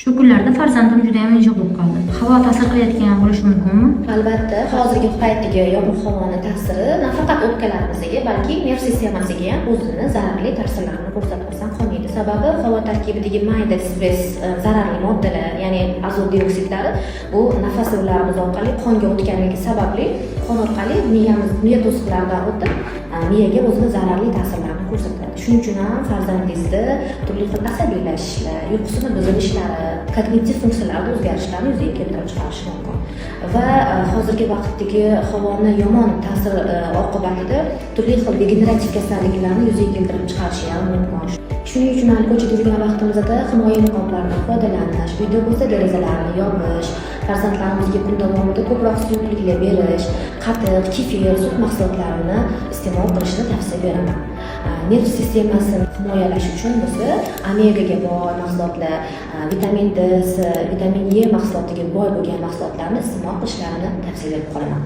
Shu kunlarda farzandim juda ham injiq bo'lib qoldi. Havo ta'sir qilayotgan bo'lishi mumkinmi? Albatta, hozirgi paytdagi yopiq havoni ta'siri nafaqat o'pkalarimizga, balki nerv sistemasiga ham o'zini zararli ta'sirlarini ko'rsatmasdan qolmaydi. Sababi havo tarkibidagi mayda stress zararli moddalar, ya'ni azot dioksidlari bu nafas yo'llarimiz orqali qonga o'tganligi sababli qon orqali miya to'siqlaridan o'tib, miyaga o'zini zararli ta'sirlarini ko'rsatadi. Shuning uchun ham farzandingizda turli xil asabiylashishlar, uyqusini buzilishlari, kognitiv funksiyalarda o'zgarishlarni yuzaga keltirib chiqarishi mumkin. Va hozirgi vaqtdagi havoni yomon ta'sir oqibatida turli xil degenerativ kasalliklarni yuzaga keltirib chiqarishi ham mumkin. Shuning uchun ham ko'chada yurgan vaqtimizda himoya niqoblaridan foydalanish, uyda bo'lsa derazalarni yopish, farzandlarimizga kun davomida ko'proq suyuqliklar berish, qatiq, kefir, sut mahsulotlarini iste'mol qilishni tavsiya beraman. Nerv sistemasini himoyalash uchun bo'lsa omegaga boy mahsulotlar, vitamin D, vitamin E mahsulotiga boy bo'lgan mahsulotlarni iste'mol qilishlarini tavsiya berib qolaman.